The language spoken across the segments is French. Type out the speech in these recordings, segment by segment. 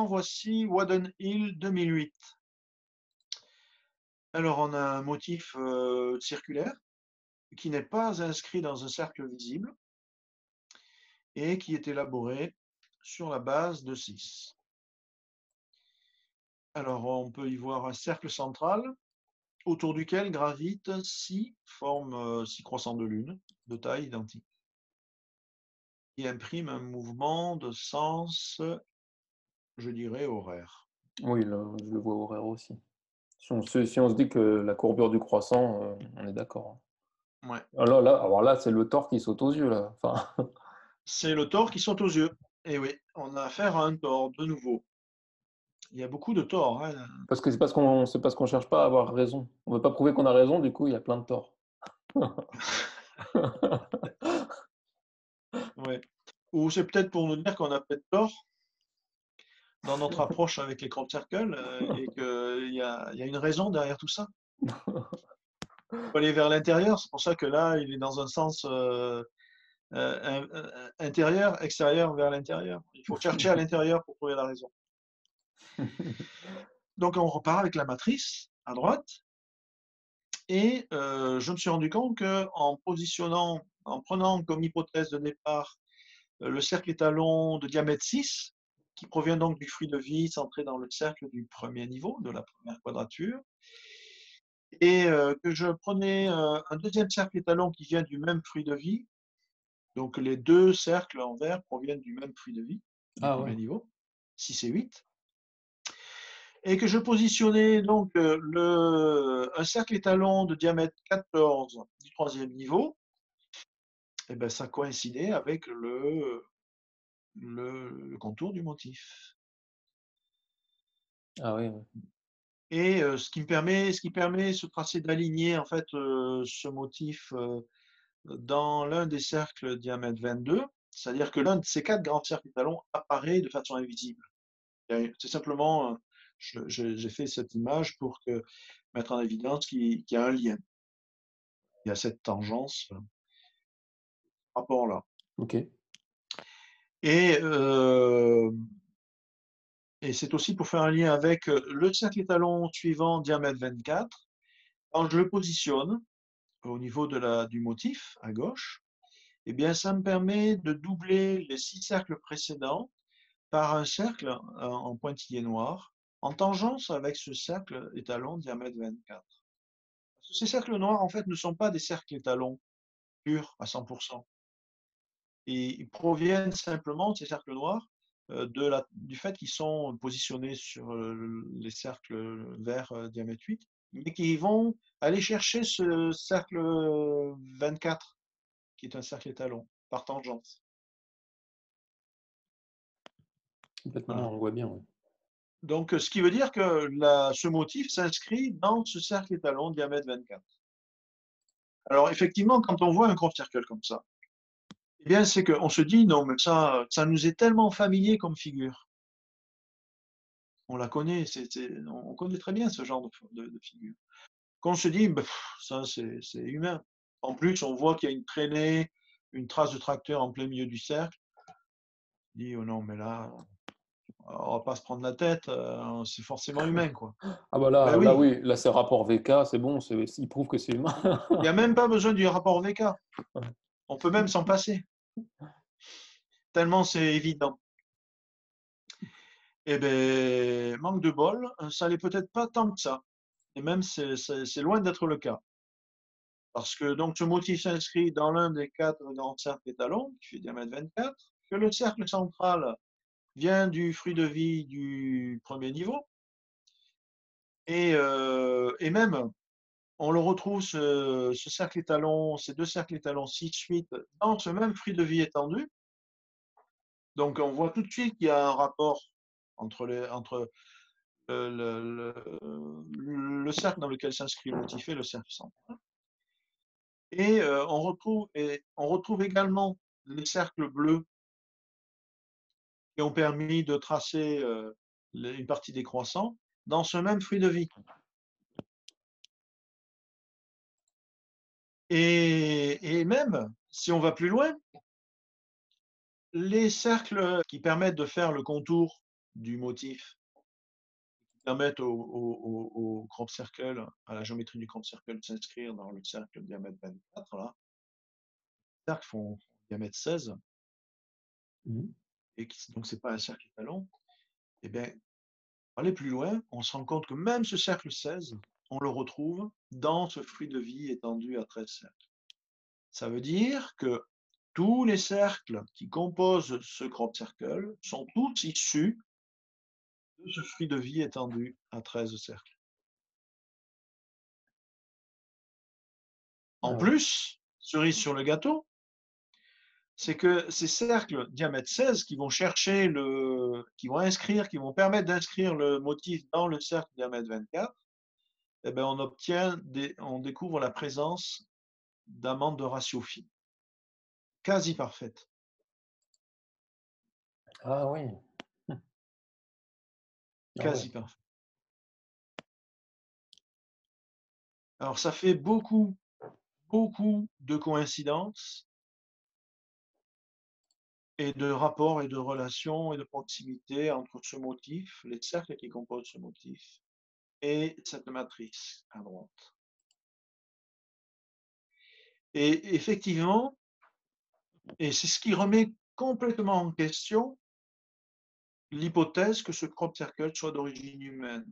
voici Wadden Hill 2008. Alors, on a un motif circulaire qui n'est pas inscrit dans un cercle visible et qui est élaboré sur la base de 6. Alors, on peut y voir un cercle central autour duquel gravitent 6 formes, 6 croissants de lune de taille identique, qui impriment un mouvement de sens, je dirais, horaire. Oui, là, je le vois horaire aussi. Si on se dit que la courbure du croissant, on est d'accord, Ouais. hein. Alors là, c'est le tort qui saute aux yeux, là. Enfin, C'est le tort qui saute aux yeux. Et oui, on a affaire à un tort de nouveau. Il y a beaucoup de torts, hein. parce que c'est parce qu'on cherche pas à avoir raison. On veut pas prouver qu'on a raison, du coup, il y a plein de torts. Ouais. Ou c'est peut-être pour nous dire qu'on a peut-être tort dans notre approche avec les crop circles et qu'il y a une raison derrière tout ça. Il faut aller vers l'intérieur, c'est pour ça que là, il est dans un sens intérieur, extérieur vers l'intérieur. Il faut chercher à l'intérieur pour trouver la raison. Donc on repart avec la matrice à droite et je me suis rendu compte qu'en positionnant, en prenant comme hypothèse de départ le cercle étalon de diamètre 6, qui provient donc du fruit de vie centré dans le cercle du premier niveau, de la première quadrature, et que je prenais un deuxième cercle étalon qui vient du même fruit de vie, donc les deux cercles en vert proviennent du même fruit de vie, du Ah ouais, premier niveau, 6 et 8, et que je positionnais donc un cercle étalon de diamètre 14 du troisième niveau, et ben ça coïncidait avec le contour du motif. ah oui, ouais. Et ce qui permet ce tracé d'aligner en fait ce motif dans l'un des cercles diamètre 22, c'est-à-dire que l'un de ces 4 grands cercles étalons apparaît de façon invisible. C'est simplement, j'ai fait cette image pour mettre en évidence qu'il y a un lien. Il y a cette tangence, rapport-là. OK. Et, euh, et c'est aussi pour faire un lien avec le cercle étalon suivant, diamètre 24. Quand je le positionne au niveau du motif, à gauche, eh bien, ça me permet de doubler les 6 cercles précédents par un cercle en pointillé noir, en tangence avec ce cercle étalon diamètre 24. Parce que ces cercles noirs, en fait, ne sont pas des cercles étalons purs à 100%. Et ils proviennent simplement, ces cercles noirs, du fait qu'ils sont positionnés sur les cercles verts diamètre 8, mais qui vont aller chercher ce cercle 24, qui est un cercle étalon, par tangence. Complètement, Voilà. on le voit bien, ouais. Donc, ce qui veut dire que ce motif s'inscrit dans ce cercle étalon diamètre 24. Alors, effectivement, quand on voit un crop circle comme ça, eh bien, c'est qu'on se dit, non, mais ça nous est tellement familier comme figure. On la connaît, on connaît très bien ce genre de figure. Qu'on se dit, bah, ça, c'est humain. En plus, on voit qu'il y a une traînée, une trace de tracteur en plein milieu du cercle. On dit, oh non, mais là, on va pas se prendre la tête, c'est forcément humain, quoi. Ah bah Ben là oui, oui, là c'est rapport VK, c'est bon, il prouve que c'est humain. il n'y a même pas besoin du rapport VK. Ouais. On peut même s'en passer, tellement c'est évident. Eh bien, manque de bol, ça l'est peut-être pas tant que ça. Et même, c'est loin d'être le cas. Parce que donc ce motif s'inscrit dans l'un des 4 grands cercles étalons, qui fait diamètre 24, que le cercle central vient du fruit de vie du premier niveau, et même, on le retrouve, ce cercle étalon, ces deux cercles étalons 6-8, dans ce même fruit de vie étendu. Donc on voit tout de suite qu'il y a un rapport entre le cercle dans lequel s'inscrit le motif et le cercle central. Et on retrouve également les cercles bleus qui ont permis de tracer une partie des croissants dans ce même fruit de vie. Et même, si on va plus loin, les cercles qui permettent de faire le contour du motif qui permettent au crop circle, à la géométrie du crop circle de s'inscrire dans le cercle de diamètre 24, là. Les cercles font diamètre 16, Mmh. et donc c'est pas un cercle étalon. Et bien, pour aller plus loin, on se rend compte que même ce cercle 16, on le retrouve dans ce fruit de vie étendu à 13 cercles. Ça veut dire que tous les cercles qui composent ce crop circle sont tous issus de ce fruit de vie étendu à 13 cercles. En Ah oui. plus, cerise sur le gâteau, c'est que ces cercles diamètre 16 qui vont qui vont permettre d'inscrire le motif dans le cercle diamètre 24, eh ben on découvre la présence d'amandes de ratio phi, quasi parfaite, Ah oui. Mmh. Ah ouais. quasi parfaite. Alors ça fait beaucoup, beaucoup de coïncidences et de rapports et de relations et de proximité entre ce motif, les cercles qui composent ce motif, et cette matrice à droite. Et effectivement, et c'est ce qui remet complètement en question l'hypothèse que ce crop circle soit d'origine humaine.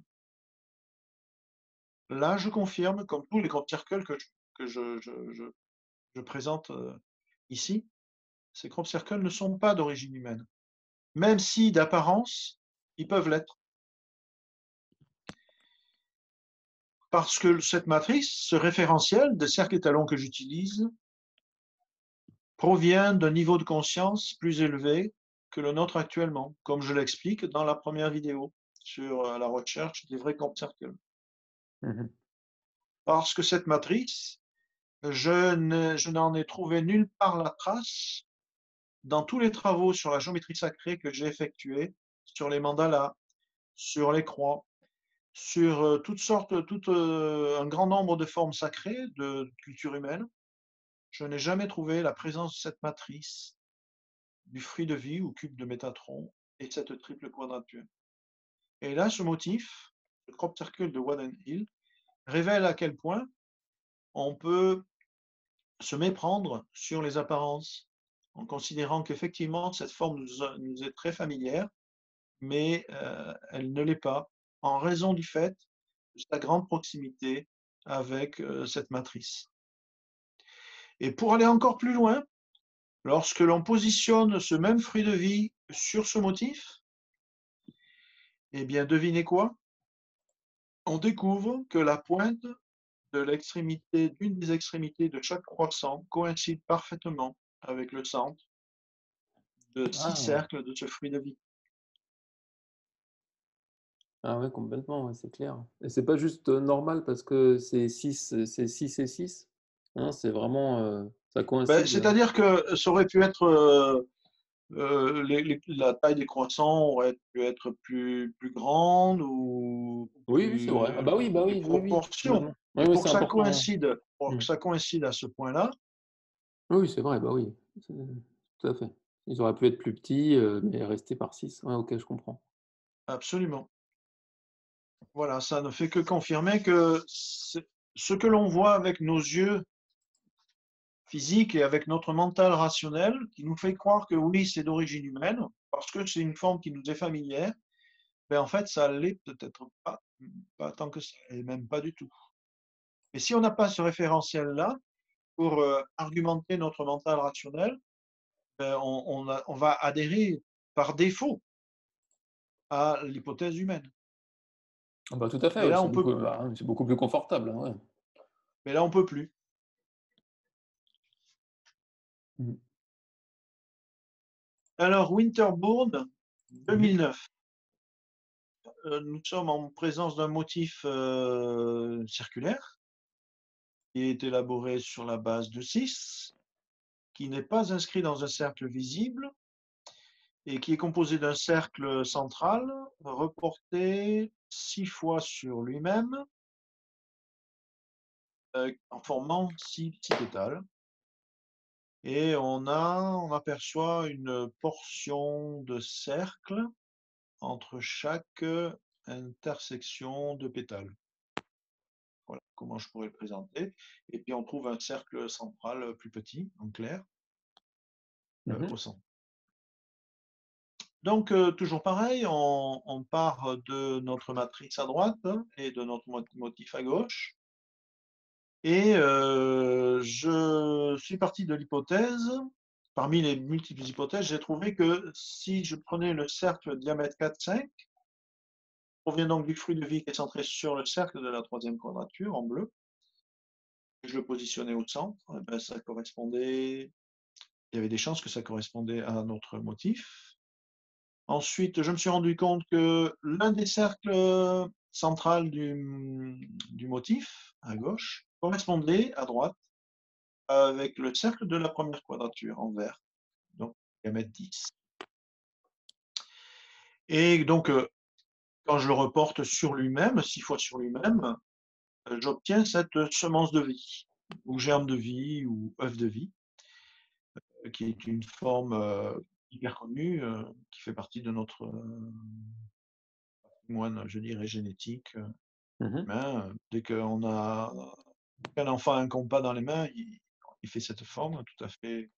Là, je confirme, comme tous les crop circles que je présente ici, ces crop circles ne sont pas d'origine humaine, même si d'apparence, ils peuvent l'être. Parce que cette matrice, ce référentiel de cercle étalon que j'utilise, provient d'un niveau de conscience plus élevé que le nôtre actuellement, comme je l'explique dans la première vidéo sur la recherche des vrais crop circles. Mmh. Parce que cette matrice, je n'en ai trouvé nulle part la trace dans tous les travaux sur la géométrie sacrée que j'ai effectués, sur les mandalas, sur les croix, sur toutes sortes, un grand nombre de formes sacrées de culture humaine. Je n'ai jamais trouvé la présence de cette matrice, du fruit de vie ou cube de Métatron, et cette triple quadrature. Et là, ce motif, le crop circle de Wadden Hill, révèle à quel point on peut se méprendre sur les apparences, en considérant qu'effectivement, cette forme nous est très familière, mais elle ne l'est pas, en raison du fait de sa grande proximité avec cette matrice. Et pour aller encore plus loin, lorsque l'on positionne ce même fruit de vie sur ce motif, eh bien, devinez quoi? On découvre que la pointe de l'extrémité, d'une des extrémités de chaque croissant coïncide parfaitement avec le centre de 6 Ah! cercles de ce fruit de vie. Ah ouais, complètement, ouais, c'est clair. Et c'est pas juste, normal parce que c'est 6 et 6. Non, c'est vraiment, ça Ben, coïncide, c'est-à-dire que ça aurait pu être, la taille des croissants aurait pu être plus grande ou oui, oui, c'est vrai. Ah bah des oui, oui, oui, proportions. complètement. Oui, Mais oui, c'est important, pour ouais. que Mmh. ça coïncide à ce point-là, Oui, oui, c'est vrai, bah oui, c'est tout à fait. Ils auraient pu être plus petits, mais rester par 6. Ouais, OK, je comprends. absolument. Voilà, ça ne fait que confirmer que ce que l'on voit avec nos yeux physiques et avec notre mental rationnel, qui nous fait croire que oui, c'est d'origine humaine, parce que c'est une forme qui nous est familière, ben en fait, ça l'est peut-être pas, pas tant que ça, et même pas du tout. Et si on n'a pas ce référentiel-là pour argumenter notre mental rationnel, ben on va adhérer par défaut à l'hypothèse humaine. Ah bah tout à fait, Mais oui, là, on peut, c'est beaucoup plus confortable, hein, ouais. mais là, on peut plus. Mmh. Alors, Winterbourne, Mmh mh. 2009. Nous sommes en présence d'un motif circulaire qui est élaboré sur la base de 6, qui n'est pas inscrit dans un cercle visible et qui est composé d'un cercle central reporté 6 fois sur lui-même en formant 6 pétales. Et on aperçoit une portion de cercle entre chaque intersection de pétales. Voilà comment je pourrais le présenter. Et puis on trouve un cercle central plus petit, en clair, au Mmh. centre. Donc, toujours pareil, on part de notre matrice à droite et de notre motif à gauche. Et je suis parti de l'hypothèse, parmi les multiples hypothèses, j'ai trouvé que si je prenais le cercle diamètre 4, 5, provient donc du fruit de vie qui est centré sur le cercle de la troisième quadrature en bleu, et je le positionnais au centre, eh ben, ça correspondait, il y avait des chances que ça correspondait à notre motif. Ensuite, je me suis rendu compte que l'un des cercles central du motif, à gauche, correspondait à droite avec le cercle de la première quadrature en vert, donc diamètre 10. Et donc, quand je le reporte sur lui-même, 6 fois sur lui-même, j'obtiens cette semence de vie, ou germe de vie, ou œuf de vie, qui est une forme hyper connue, qui fait partie de notre patrimoine, je dirais, génétique Mmh. humain. Dès qu'un enfant a un compas dans les mains, il fait cette forme tout à fait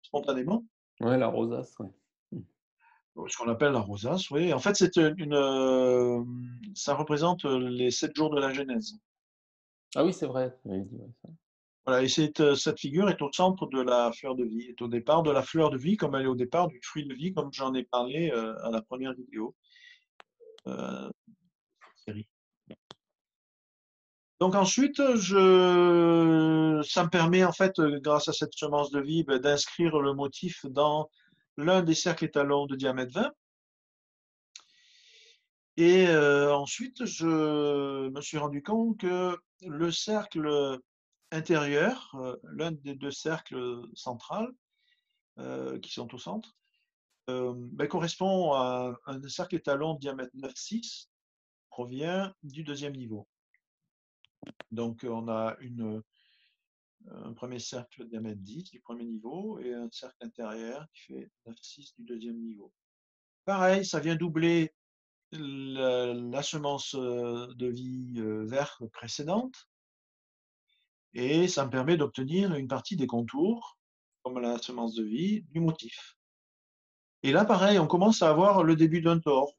spontanément. Ouais, la rosace, ouais. Mmh. Ce qu'on appelle la rosace, oui. En fait, c'est ça représente les 7 jours de la Genèse. Ah oui, c'est vrai, tu m'avais dit, ouais, ça. Voilà, et cette figure est au centre de la fleur de vie, est au départ de la fleur de vie, comme elle est au départ du fruit de vie, comme j'en ai parlé à la première vidéo de cette série. Donc ensuite, ça me permet en fait, grâce à cette semence de vie, d'inscrire le motif dans l'un des cercles étalons de diamètre 20. Et ensuite, je me suis rendu compte que le cercle intérieur, l'un des 2 cercles centrales, qui sont au centre, correspond à un cercle étalon de diamètre 9,6, provient du deuxième niveau. Donc on a un premier cercle de diamètre 10 du premier niveau et un cercle intérieur qui fait 9,6 du deuxième niveau. Pareil, ça vient doubler la semence de vie verte précédente, et ça me permet d'obtenir une partie des contours, comme la semence de vie, du motif. Et là, pareil, on commence à avoir le début d'un tore,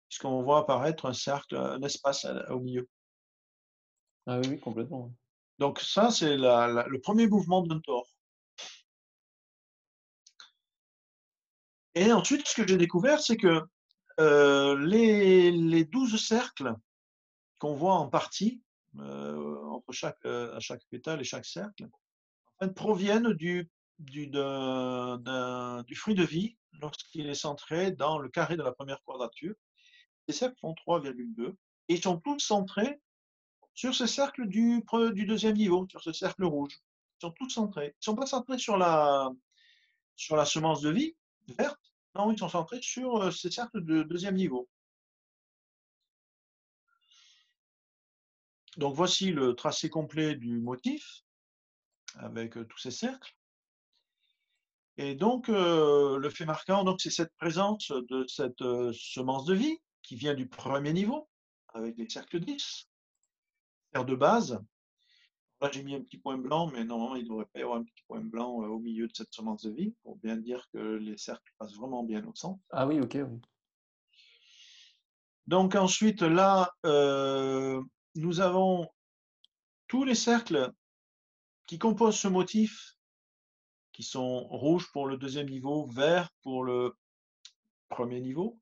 puisqu'on voit apparaître un cercle, un espace au milieu. Ah oui, oui, complètement, ouais. Donc ça, c'est le premier mouvement d'un tore. Et ensuite, ce que j'ai découvert, c'est que les 12 cercles qu'on voit en partie, à chaque pétale et chaque cercle, en fait, proviennent du fruit de vie lorsqu'il est centré dans le carré de la première quadrature. Les cercles font 3,2 et ils sont tous centrés sur ce cercle du deuxième niveau, sur ce cercle rouge. Ils sont tous centrés. Ils ne sont pas centrés sur la semence de vie verte, non, ils sont centrés sur ces cercles de deuxième niveau. Donc voici le tracé complet du motif avec tous ces cercles. Et donc, le fait marquant, donc, c'est cette présence de cette semence de vie qui vient du premier niveau, avec les cercles 10, terre de base. Là, j'ai mis un petit point blanc, mais normalement, il ne devrait pas y avoir un petit point blanc au milieu de cette semence de vie, pour bien dire que les cercles passent vraiment bien au centre. Ah oui, OK, oui. Donc ensuite, là, nous avons tous les cercles qui composent ce motif, qui sont rouges pour le deuxième niveau, vert pour le premier niveau,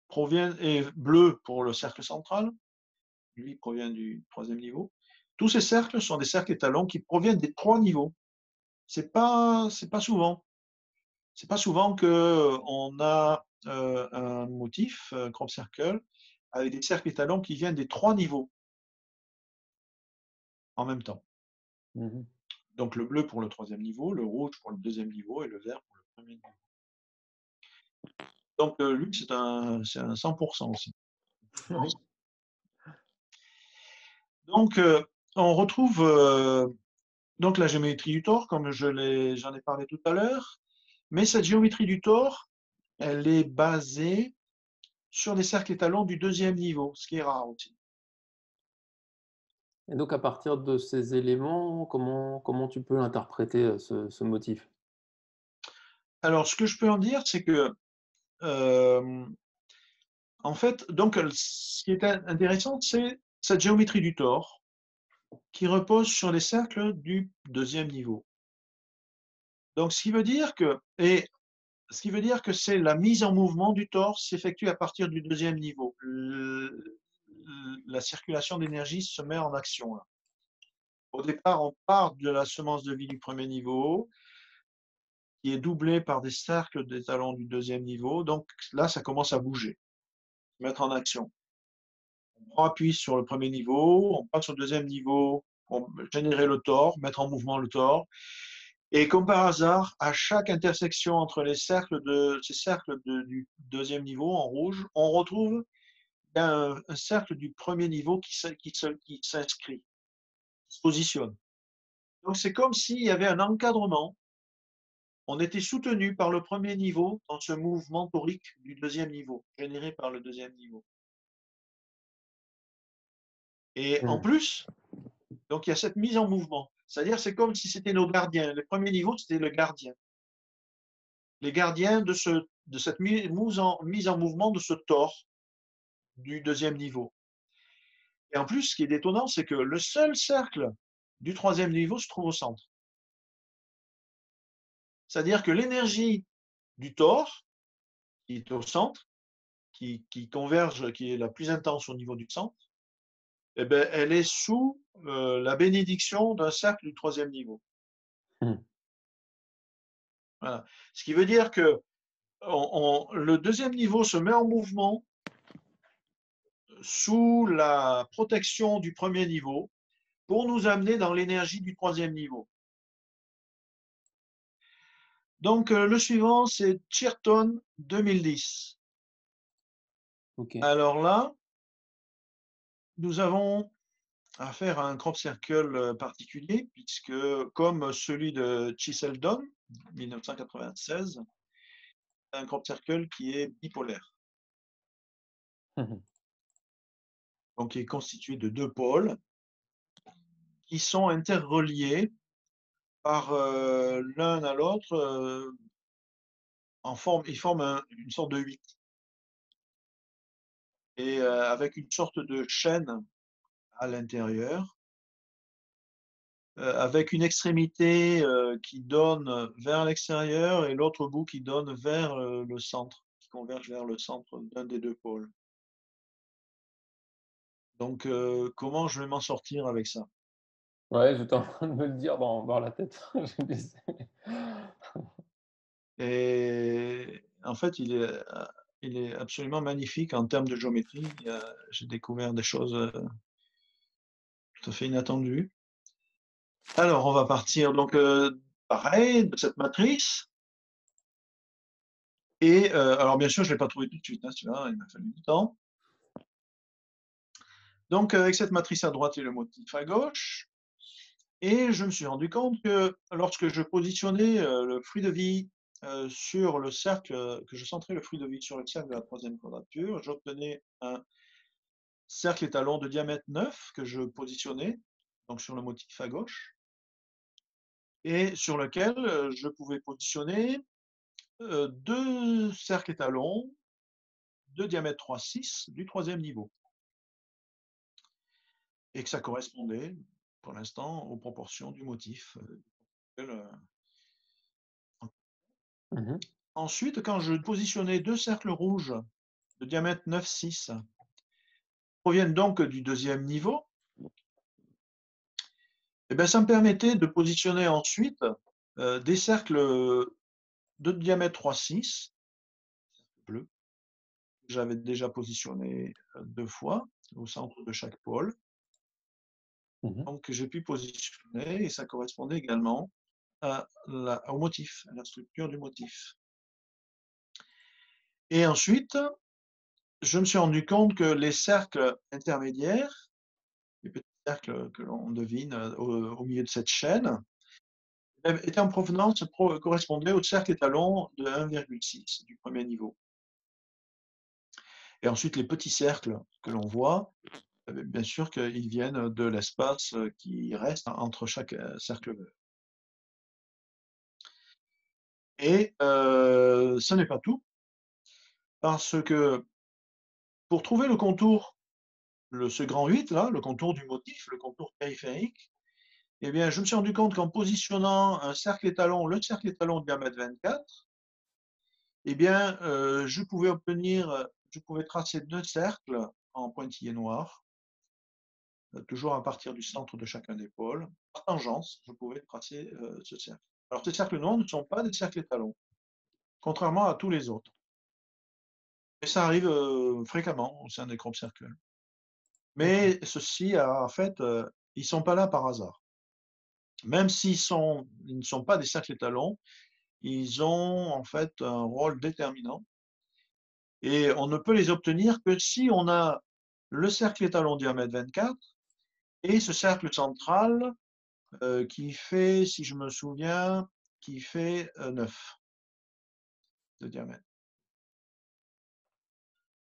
proviennent et bleu pour le cercle central, lui provient du troisième niveau. Tous ces cercles sont des cercles étalons qui proviennent des 3 niveaux. C'est pas souvent. C'est pas souvent qu'on a un motif, un crop circle, avec des cercles étalons qui viennent des 3 niveaux en même temps. Mmh. Donc le bleu pour le troisième niveau, le rouge pour le deuxième niveau et le vert pour le premier niveau. Donc lui, c'est un 100% aussi. Oui. Donc on retrouve donc la géométrie du tore, comme j'en ai parlé tout à l'heure, mais cette géométrie du tore, elle est basée sur les cercles étalons du deuxième niveau, ce qui est rare aussi. Et donc à partir de ces éléments, comment tu peux l'interpréter, ce motif? Alors, ce que je peux en dire, c'est que, hem, en fait, donc, ce qui est intéressant, c'est cette géométrie du tore qui repose sur les cercles du deuxième niveau. Donc, ce qui veut dire que c'est la mise en mouvement du torse s'effectue à partir du deuxième niveau. La circulation d'énergie se met en action là. Au départ, on part de la semence de vie du premier niveau, qui est doublée par des cercles d'étalons du deuxième niveau. Donc là, ça commence à bouger, se mettre en action. On prend appui sur le premier niveau, on passe au deuxième niveau, on générer le tore, mettre en mouvement le tore. Et comme par hasard, à chaque intersection entre ces cercles du deuxième niveau en rouge, on retrouve un cercle du premier niveau qui s'inscrit, qui se positionne. Donc c'est comme s'il y avait un encadrement. On était soutenu par le premier niveau dans ce mouvement torique du deuxième niveau, généré par le deuxième niveau. Et en Mmh. plus, donc il y a cette mise en mouvement. C'est-à-dire c'est comme si c'était nos gardiens. Le premier niveau, c'était le gardien. Les gardiens de cette mise en mouvement de ce tore du deuxième niveau. Et en plus, ce qui est détonnant, c'est que le seul cercle du troisième niveau se trouve au centre. C'est-à-dire que l'énergie du tore, qui est au centre, qui converge, qui est la plus intense au niveau du centre, eh ben, elle est sous la bénédiction d'un cercle du troisième niveau. Mmh. Voilà. Ce qui veut dire que le deuxième niveau se met en mouvement sous la protection du premier niveau pour nous amener dans l'énergie du troisième niveau. Donc, le suivant, c'est Chirton 2010. OK. Alors là, nous avons affaire à un crop circle particulier, puisque comme celui de Cheseldon, 1996, un crop circle qui est bipolaire, Mmh mh. donc qui est constitué de deux pôles qui sont interreliés par l'un à l'autre ils forment une sorte de 8 et avec une sorte de chaîne à l'intérieur, avec une extrémité qui donne vers l'extérieur et l'autre bout qui donne vers le centre, qui converge vers le centre d'un des deux pôles. Donc, comment je vais m'en sortir avec ça? Ouais, j'étais en train de me le dire dans la tête. Je me disais Et en fait, il est absolument magnifique en termes de géométrie. J'ai découvert des choses tout à fait inattendues. Alors, on va partir donc pareil, de cette matrice. Et alors, bien sûr, je ne l'ai pas trouvé tout de suite, hein, celui-là, il m'a fallu du temps. Donc, avec cette matrice à droite et le motif à gauche, et je me suis rendu compte que lorsque je positionnais le fruit de vie sur le cercle, que je centrais le fruit de vie sur le cercle de la troisième quadrature, j'obtenais un cercle étalon de diamètre 9 que je positionnais donc sur le motif à gauche et sur lequel je pouvais positionner deux cercles étalons de diamètre 3,6 du troisième niveau et que ça correspondait pour l'instant aux proportions du motif. mmh mh. Ensuite, quand je positionnais deux cercles rouges de diamètre 9,6 proviennent donc du deuxième niveau, et ben, ça me permettait de positionner ensuite des cercles de diamètre 3,6 bleu, que j'avais déjà positionné deux fois au centre de chaque pôle. Mmh. Donc, j'ai pu positionner et ça correspondait également au motif, à la structure du motif. Et ensuite, je me suis rendu compte que les cercles intermédiaires, les petits cercles que l'on devine au milieu de cette chaîne, étaient en provenance, correspondaient au cercle étalon de 1,6 du premier niveau. Et ensuite, les petits cercles que l'on voit, bien sûr qu'ils viennent de l'espace qui reste entre chaque cercle vert. Et ce n'est pas tout, parce que pour trouver le contour, ce grand 8 là, le contour du motif, le contour périphérique, eh bien, je me suis rendu compte qu'en positionnant un cercle étalon, le cercle étalon de diamètre 24, eh bien, je pouvais tracer 2 cercles en pointillés noirs, toujours à partir du centre de chacun des pôles. Par tangence, je pouvais tracer ce cercle. Alors, ces cercles noirs ne sont pas des cercles étalons, contrairement à tous les autres. Et ça arrive fréquemment au sein des crop circles. D'accord. Mais ceux-ci, en fait, ils ne sont pas là par hasard. Même ils ne sont pas des cercles étalons, ils ont en fait un rôle déterminant et on ne peut les obtenir que si on a le cercle étalon diamètre 24 et ce cercle central qui fait, si je me souviens, qui fait 9 de diamètre.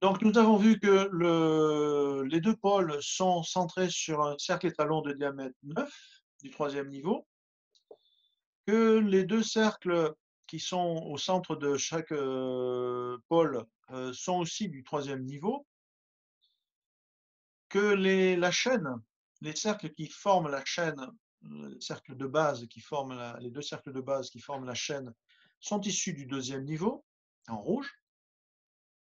Donc nous avons vu que les 2 pôles sont centrés sur un cercle étalon de diamètre 9 du troisième niveau, que les 2 cercles qui sont au centre de chaque pôle sont aussi du troisième niveau, que la chaîne, les cercles qui forment la chaîne, les cercles de base qui forment les 2 cercles de base qui forment la chaîne sont issus du deuxième niveau, en rouge,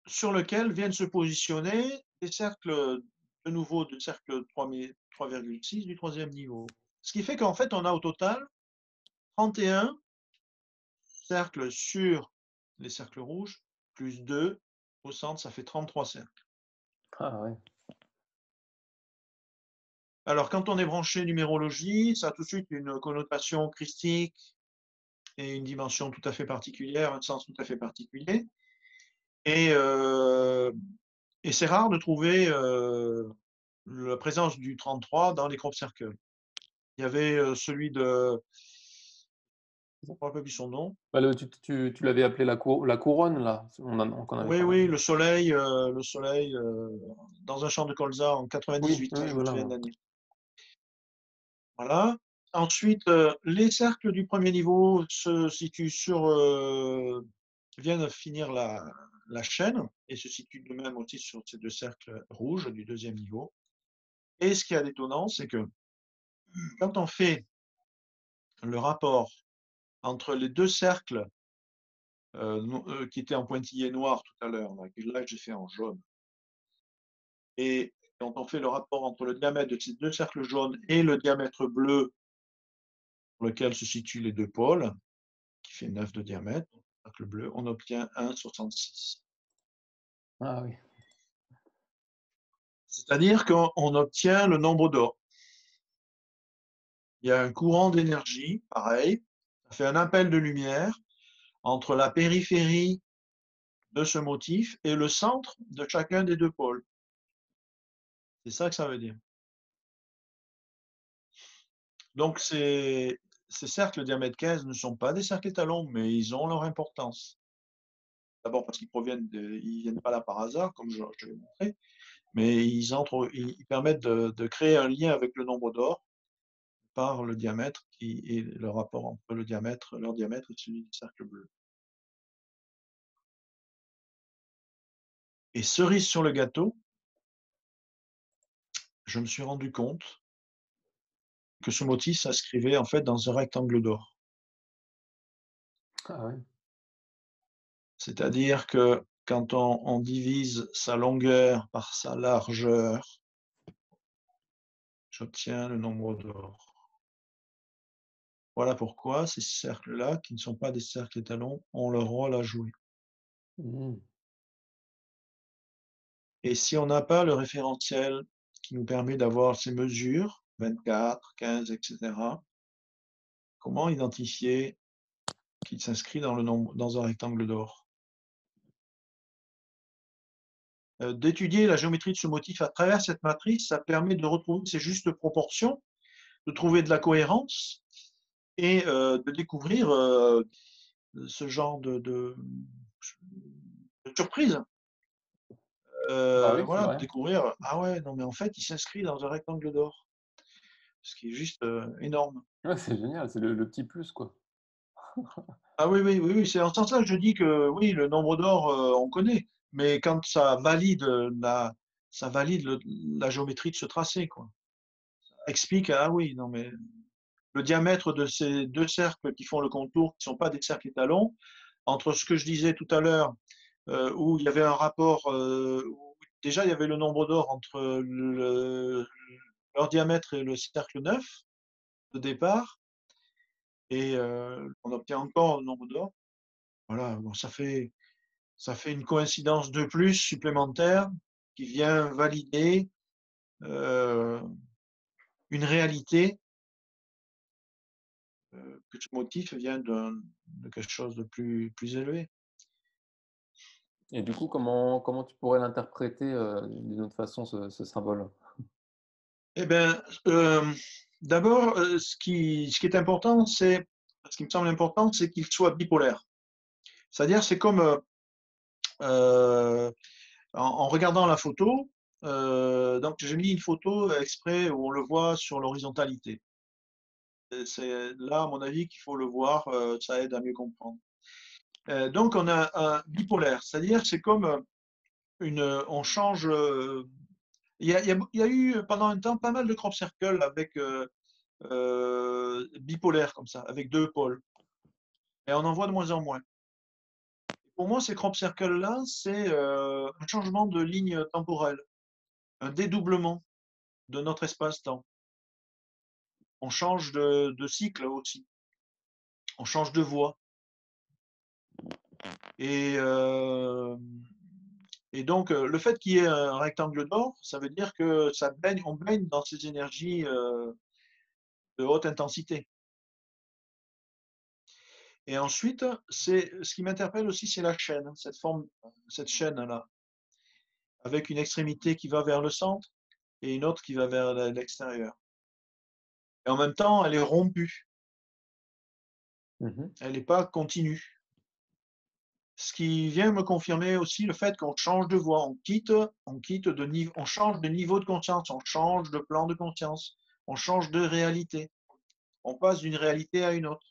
sur lequel viennent se positionner des cercles, de nouveau, de cercle 3,6 du troisième niveau. Ce qui fait qu'en fait, on a au total 31 cercles sur les cercles rouges, plus 2 au centre, ça fait 33 cercles. Ah ouais. Alors, quand on est branché numérologie, ça a tout de suite une connotation christique et une dimension tout à fait particulière, un sens tout à fait particulier. Et, euh, et c'est rare de trouver la présence du 33 dans les crop circles. Il y avait celui de, je ne me rappelle plus son nom. Bah, tu l'avais appelé la couronne là, on qu'on avait Oui, parlé. oui, le soleil dans un champ de colza en Oui, 98, ça oui, je me voilà, souviens ouais. de l'année. Voilà. Ensuite, les cercles du premier niveau se situent viennent finir la chaîne et se situent de même aussi sur ces 2 cercles rouges du deuxième niveau. Et ce qui est d'étonnant, c'est que quand on fait le rapport entre les 2 cercles qui étaient en pointillés noirs tout à l'heure, là j'ai fait en jaune, et quand on fait le rapport entre le diamètre de ces 2 cercles jaunes et le diamètre bleu sur lequel se situent les 2 pôles, qui fait 9 de diamètre, cercle bleu, on obtient 1,66. Ah oui. C'est-à-dire qu'on obtient le nombre d'or. Il y a un courant d'énergie, pareil, ça fait un appel de lumière entre la périphérie de ce motif et le centre de chacun des 2 pôles. C'est ça que ça veut dire. Donc ces cercles diamètre 15 ne sont pas des cercles étalons, mais ils ont leur importance. D'abord parce ils viennent pas là par hasard, comme je l'ai montré, mais ils permettent de créer un lien avec le nombre d'or par le diamètre qui est le rapport entre leur diamètre et celui du cercle bleu. Et cerise sur le gâteau, je me suis rendu compte que ce motif s'inscrivait en fait dans un rectangle d'or. Ah ouais. C'est-à-dire que quand on divise sa longueur par sa largeur, j'obtiens le nombre d'or. Voilà pourquoi ces cercles-là, qui ne sont pas des cercles étalons, ont leur rôle à jouer. Mmh. Et si on n'a pas le référentiel qui nous permet d'avoir ces mesures, 24, 15, etc., comment identifier qu'il s'inscrit dans un rectangle d'or? D'étudier la géométrie de ce motif à travers cette matrice, ça permet de retrouver ses justes proportions, de trouver de la cohérence et de découvrir ce genre de surprise. Bah oui, c'est voilà, de vrai. découvrir, ah ouais, non mais en fait, il s'inscrit dans un rectangle d'or, ce qui est juste, énorme. Ouais, c'est génial, c'est le petit plus, quoi. Ah oui, oui, oui, oui, c'est en ce sens-là que je dis que oui, le nombre d'or, on connaît, mais quand ça valide la géométrie de ce tracé, quoi. Explique, ah oui, non mais le diamètre de ces 2 cercles qui font le contour, qui ne sont pas des cercles étalons, entre ce que je disais tout à l'heure, où il y avait un rapport, où déjà il y avait le nombre d'or entre leur diamètre et le cercle 9 de départ, et on obtient encore le nombre d'or. Voilà, bon ça fait une coïncidence de plus supplémentaire qui vient valider, heu, une réalité, que ce motif vient de quelque chose de plus élevé. Et du coup, comment tu pourrais l'interpréter, d'une autre façon, ce symbole? Eh ben, d'abord, ce qui est important, ce qui me semble important, c'est qu'il soit bipolaire. C'est-à-dire, c'est comme, en regardant la photo, donc j'ai mis une photo exprès où on le voit sur l'horizontalité. Et c'est là, à mon avis, qu'il faut le voir, ça aide à mieux comprendre. Donc on a un bipolaire, c'est-à-dire c'est comme, on change, il y a eu pendant un temps pas mal de crop circle avec, bipolaires comme ça, avec 2 pôles, et on en voit de moins en moins. Pour moi, ces crop circles-là, c'est, un changement de ligne temporelle, un dédoublement de notre espace-temps. On change de cycle aussi, on change de voie, et donc le fait qu'il y ait un rectangle d'or, ça veut dire que on baigne dans ces énergies, de haute intensité, et ensuite, c'est ce qui m'interpelle aussi, c'est la chaîne, cette chaîne-là, avec une extrémité qui va vers le centre et une autre qui va vers l'extérieur, et en même temps, elle est rompue, Mmh mh. elle n'est pas continue. Ce qui vient me confirmer aussi le fait qu'on change de voie, on change de niveau de conscience, on change de plan de conscience, on change de réalité, on passe d'une réalité à une autre.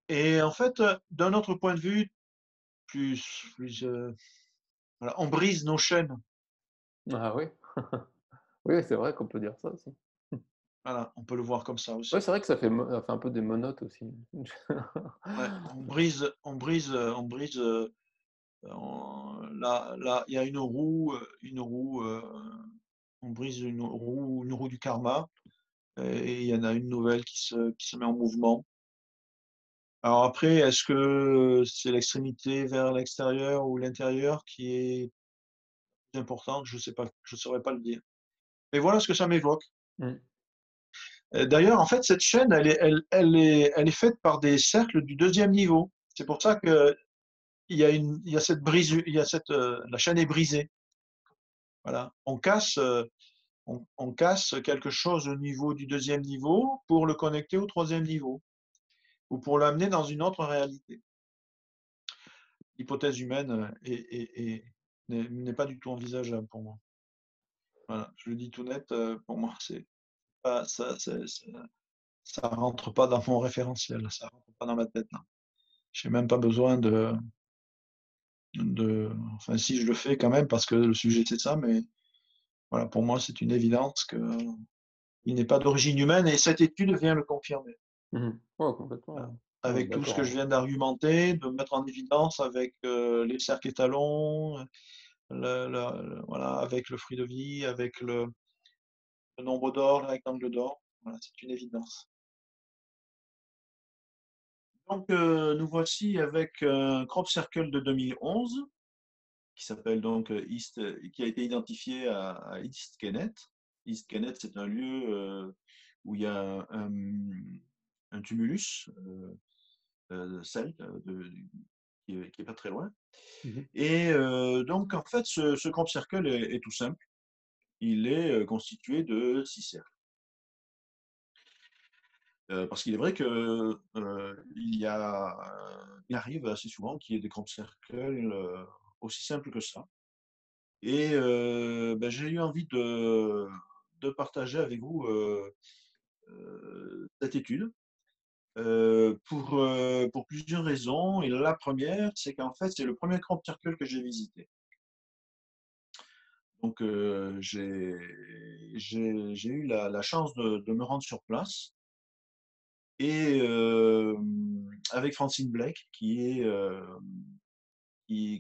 Et en fait, d'un autre point de vue, plus, voilà, on brise nos chaînes. Ah oui. Oui, c'est vrai qu'on peut dire ça aussi. Voilà, on peut le voir comme ça Ouais, aussi. c'est vrai que ça fait un peu des monotes aussi. Ouais, il y a on brise une roue du karma, et il y en a une nouvelle qui se met en mouvement. Alors après, est-ce que c'est l'extrémité vers l'extérieur ou l'intérieur qui est plus importante? Je sais pas, je saurais pas le dire. Mais voilà ce que ça m'évoque. Mmh. D'ailleurs, en fait, cette chaîne, elle est faite par des cercles du deuxième niveau. C'est pour ça qu'il y a cette brisure, la chaîne est brisée. Voilà. On casse quelque chose au niveau du deuxième niveau pour le connecter au troisième niveau, ou pour l'amener dans une autre réalité. L'hypothèse humaine, n'est pas du tout envisageable pour moi. Voilà, je le dis tout net, pour moi, c'est pas ça rentre pas dans mon référentiel, ça rentre pas dans ma tête, non. J'ai même pas besoin enfin si, je le fais quand même parce que le sujet c'est ça, mais voilà, pour moi, c'est une évidence qu'il n'est pas d'origine humaine, et cette étude vient le confirmer. Mmh mh. Ouais, Voilà. complètement. Ouais, Avec tout ce d'accord, que je hein. viens d'argumenter, de mettre en évidence avec, les cercles étalons, voilà, avec le fruit de vie, avec le nombre d'or, le rectangle d'or, voilà, c'est une évidence. Donc, nous voici avec un crop circle de 2011 qui s'appelle donc, qui a été identifié à East Kennet. East Kennet, c'est un lieu, où il y a un tumulus, celte, qui est pas très loin, Mmh mh. et donc en fait, ce crop circle est tout simple. Il est, constitué de 6 cercles. Parce qu'il est vrai que, il arrive assez souvent qu'il y ait des crop circles, aussi simples que ça. Et j'ai eu envie de partager avec vous cette étude pour plusieurs raisons. Et la première, c'est qu'en fait, c'est le premier crop circle que j'ai visité. Donc, j'ai eu la chance de me rendre sur place et avec Francine Blake, qui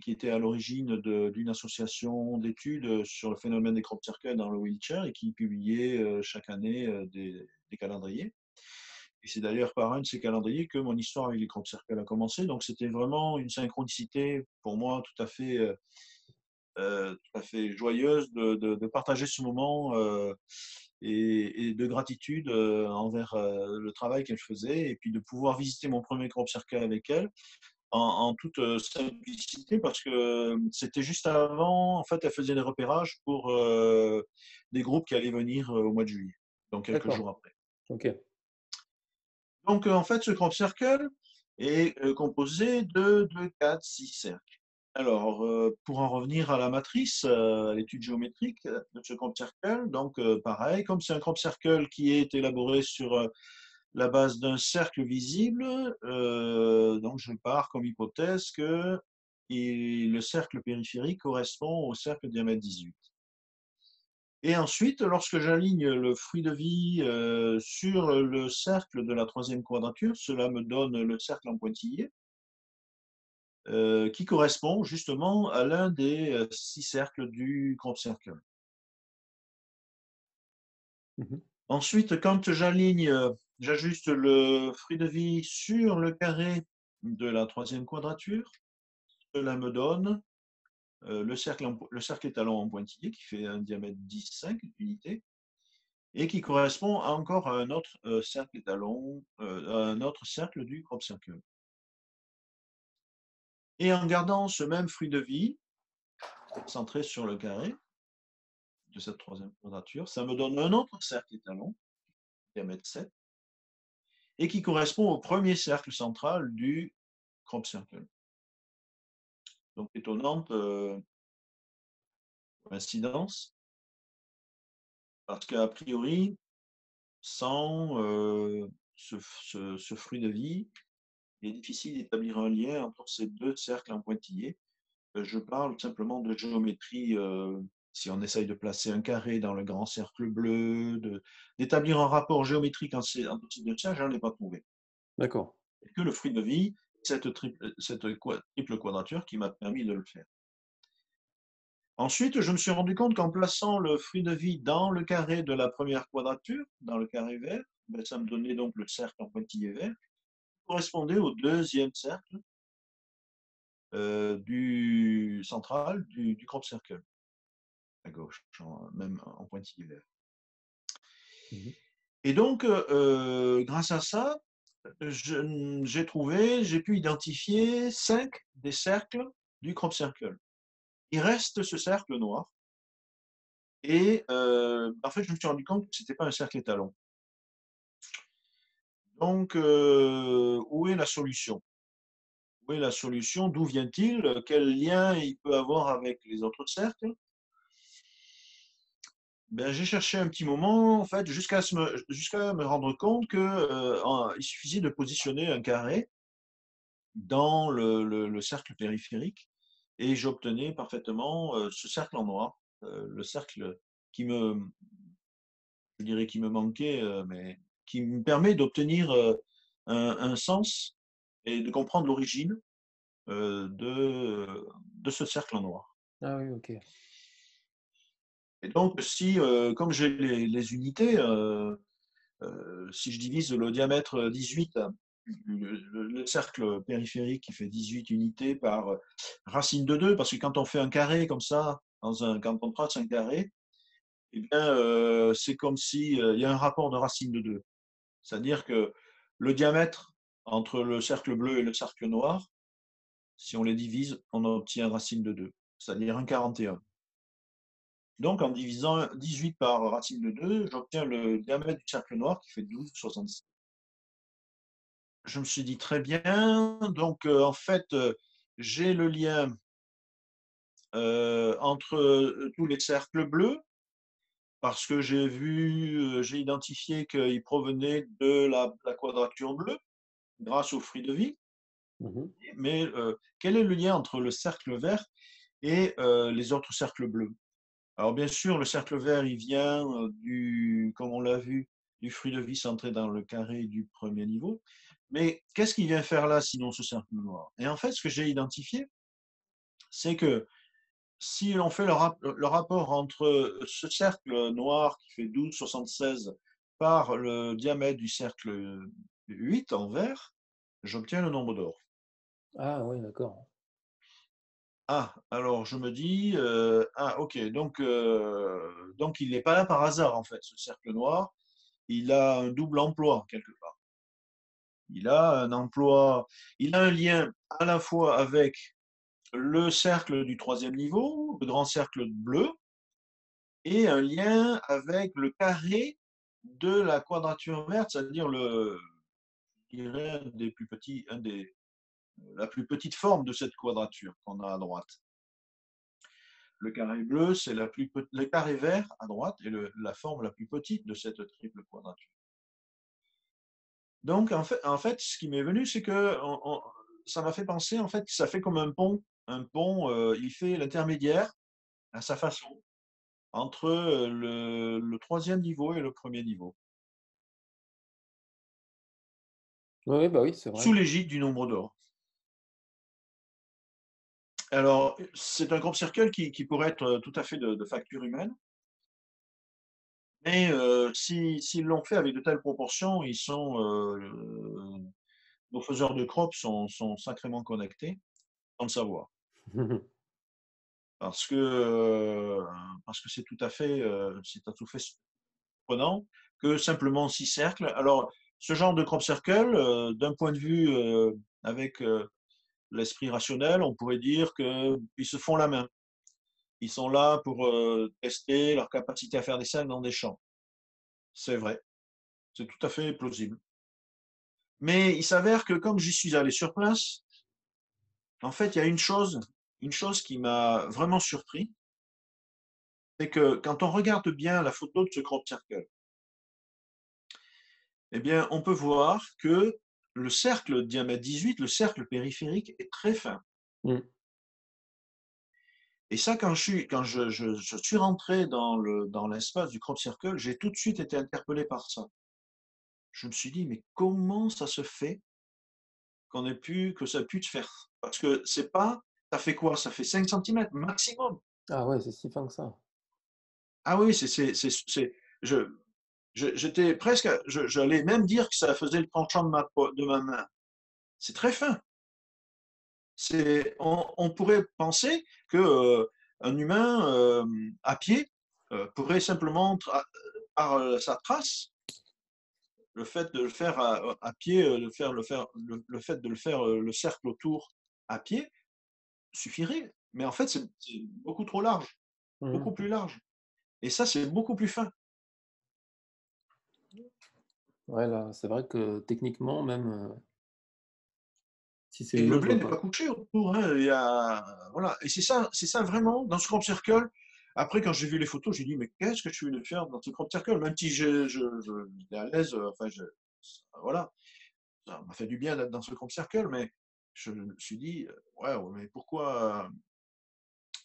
était à l'origine d'une association d'études sur le phénomène des crop circles dans le wheelchair et qui publiait chaque année des calendriers. Et c'est d'ailleurs par un de ces calendriers que mon histoire avec les crop circles a commencé. Donc c'était vraiment une synchronicité pour moi tout à fait joyeuse de partager ce moment et de gratitude envers le travail qu'elle faisait et puis de pouvoir visiter mon premier crop circle avec elle en toute simplicité parce que c'était juste avant, en fait, elle faisait des repérages pour des groupes qui allaient venir au mois de juillet, donc quelques D'accord, jours après. OK. Donc, en fait, ce crop circle est composé de 4, 6 cercles. Alors, pour en revenir à la matrice, à l'étude géométrique de ce crop circle, donc pareil, comme c'est un crop circle qui est élaboré sur la base d'un cercle visible, donc je pars comme hypothèse que le cercle périphérique correspond au cercle de diamètre 18. Et ensuite, lorsque j'aligne le fruit de vie sur le cercle de la troisième quadrature, cela me donne le cercle en pointillé, qui correspond justement à l'un des 6 cercles du crop circle. Mmh. Ensuite, quand j'ajuste le fruit de vie sur le carré de la troisième quadrature, cela me donne le cercle étalon en pointillé qui fait un diamètre 10,5 d'unité et qui correspond à encore à un autre cercle étalon, un autre cercle du crop circle. Et en gardant ce même fruit de vie centré sur le carré de cette troisième quadrature, ça me donne un autre cercle étalon, diamètre 7, et qui correspond au premier cercle central du crop circle. Donc étonnante coïncidence, parce qu'a priori, sans ce fruit de vie, il est difficile d'établir un lien entre ces deux cercles en pointillé. Je parle simplement de géométrie, si on essaye de placer un carré dans le grand cercle bleu, d'établir un rapport géométrique entre ces deux cercles, je n'en ai pas trouvé. D'accord. Et que le fruit de vie, cette triple quadrature qui m'a permis de le faire. Ensuite, je me suis rendu compte qu'en plaçant le fruit de vie dans le carré de la première quadrature, dans le carré vert, ça me donnait donc le cercle en pointillé vert, qui correspondait au deuxième cercle du central du crop circle, à gauche, même en pointillé vert. Mmh. Et donc, grâce à ça, j'ai pu identifier 5 des cercles du crop circle. Il reste ce cercle noir. Et en fait, je me suis rendu compte que ce n'était pas un cercle étalon. Donc, où est la solution? Où est la solution? D'où vient-il? Quel lien il peut avoir avec les autres cercles? Ben, j'ai cherché un petit moment, en fait, jusqu'à me rendre compte qu'il suffisait de positionner un carré dans le cercle périphérique et j'obtenais parfaitement ce cercle en noir, le cercle qui me, je dirais qui me manquait, mais qui me permet d'obtenir un sens et de comprendre l'origine de ce cercle en noir. Ah oui, OK. Et donc, si, comme j'ai les unités, si je divise le diamètre 18, le cercle périphérique qui fait 18 unités par racine de 2, parce que quand on fait un carré comme ça, quand on trace un carré, eh bien, c'est comme si il y a un rapport de racine de 2. C'est-à-dire que le diamètre entre le cercle bleu et le cercle noir, si on les divise, on obtient racine de 2, c'est-à-dire un 41. Donc, en divisant 18 par racine de 2, j'obtiens le diamètre du cercle noir qui fait 12,66. Je me suis dit très bien, donc en fait, j'ai le lien entre tous les cercles bleus, parce que j'ai identifié qu'ils provenaient de la quadrature bleue grâce aux fruits de vie. Mmh. Mais quel est le lien entre le cercle vert et les autres cercles bleus? Alors bien sûr, le cercle vert, il vient comme on l'a vu, du fruit de vie centré dans le carré du premier niveau. Mais qu'est-ce qu'il vient faire là, sinon ce cercle noir? Et en fait, ce que j'ai identifié, c'est que si l'on fait le rapport entre ce cercle noir qui fait 12,76 par le diamètre du cercle 8 en vert, j'obtiens le nombre d'or. Ah ouais, d'accord. Ah, alors je me dis, ah OK, donc il n'est pas là par hasard en fait, ce cercle noir. Il a un double emploi quelque part. Il a un emploi, il a un lien à la fois avec le cercle du troisième niveau, le grand cercle bleu, et un lien avec le carré de la quadrature verte, c'est-à-dire je dirais un des plus petits, la plus petite forme de cette quadrature qu'on a à droite. Le carré bleu, c'est le carré vert à droite et la forme la plus petite de cette triple quadrature. Donc, en fait, ce qui m'est venu, c'est que ça m'a fait penser, en fait, que ça fait comme un pont. Un pont, il fait l'intermédiaire, à sa façon, entre le troisième niveau et le premier niveau, Oui, oui, bah oui, c'est vrai. sous l'égide du nombre d'or. Alors, c'est un crop circle qui pourrait être tout à fait de facture humaine, mais s'ils l'ont fait avec de telles proportions, nos faiseurs de crop sont sacrément connectés, sans le savoir. Parce que, heu, parce que c'est tout fait surprenant que simplement 6 cercles. Alors, ce genre de crop circle, d'un point de vue, avec, l'esprit rationnel, on pourrait dire qu'ils se font la main. Ils sont là pour, tester leur capacité à faire des cercles dans des champs. C'est vrai, c'est tout à fait plausible. Mais il s'avère que comme j'y suis allé sur place, en fait, il y a une chose qui m'a vraiment surpris, c'est que quand on regarde bien la photo de ce crop circle, eh bien, on peut voir que le cercle diamètre 18, le cercle périphérique, est très fin. Mmh. Et ça, quand je suis rentré dans l'espace du crop circle, j'ai tout de suite été interpellé par ça. Je me suis dit, mais comment ça se fait que ça ait pu se faire? Parce que c'est pas, ça fait quoi? Ça fait 5 centimètres maximum. Ah ouais, c'est si fin que ça. Ah oui, je, j'étais presque, j'allais même dire que ça faisait le tranchant de ma main. C'est très fin. On pourrait penser que un humain à pied pourrait simplement, par sa trace, le fait de le faire à pied, le fait de le faire le cercle autour à pied suffirait. Mais en fait, c'est beaucoup trop large, Mmh. beaucoup plus large. Et ça, c'est beaucoup plus fin. Ouais, là, c'est vrai que techniquement même, si c'est Et le humain, je blé vois n'est pas pas. couché autour, hein. Voilà. Et c'est ça vraiment, dans ce crop circle. Après, quand j'ai vu les photos, j'ai dit, mais qu'est-ce que je suis venu faire dans ce crop circle? Même si j'étais à l'aise, voilà, ça m'a fait du bien d'être dans ce crop circle, mais je me suis dit, ouais, ouais, mais pourquoi?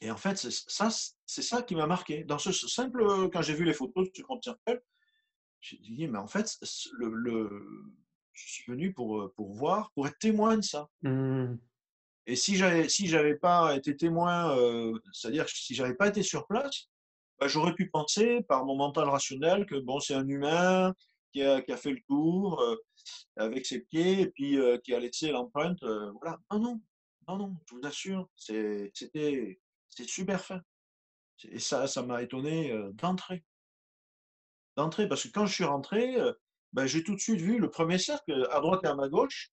Et en fait, c'est ça qui m'a marqué. Dans ce simple, quand j'ai vu les photos de ce crop circle, j'ai dit, mais en fait, je suis venu pour voir, pour être témoin de ça. Mmh. Et si j'avais pas été témoin, c'est-à-dire que si j'avais pas été sur place, bah, j'aurais pu penser par mon mental rationnel que bon, c'est un humain qui a fait le tour, avec ses pieds et puis, qui a laissé l'empreinte, voilà. Non, non, non, non, je vous assure, c'est super fin. Et ça m'a étonné, d'entrée parce que quand je suis rentré, bah, j'ai tout de suite vu le premier cercle, à droite et à ma gauche,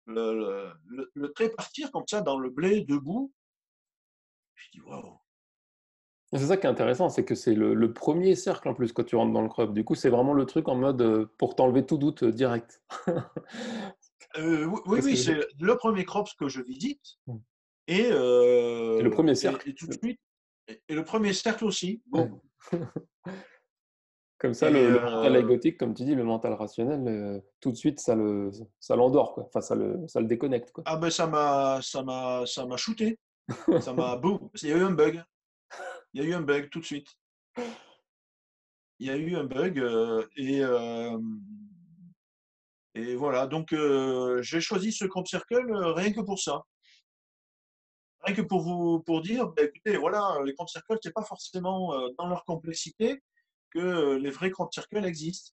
le trait partir comme ça dans le blé, debout. Je dis: «Waouh!» Et c'est ça qui est intéressant, c'est que c'est le 1er cercle en plus quand tu rentres dans le crop. Du coup, c'est vraiment le truc en mode, pour t'enlever tout doute, direct. Oui, oui, Parce oui, que c'est le premier Crops que je visite. mmh. et, C'est le premier et, cercle. et tout de suite, et le premier cercle aussi, Ouais. boum. Comme ça, Et, le mental égotique, comme tu dis, le mental rationnel, tout de suite, ça l'endort, quoi. Enfin, ça le déconnecte, quoi. ah ben ça m'a shooté, ça m'a boum, il y a eu un bug, il y a eu un bug tout de suite. Il y a eu un bug, et voilà, donc j'ai choisi ce crop circle, rien que pour ça. Rien que pour dire, bah, écoutez, voilà, les crop circles, c'est pas forcément, dans leur complexité que, les vrais crop circles existent.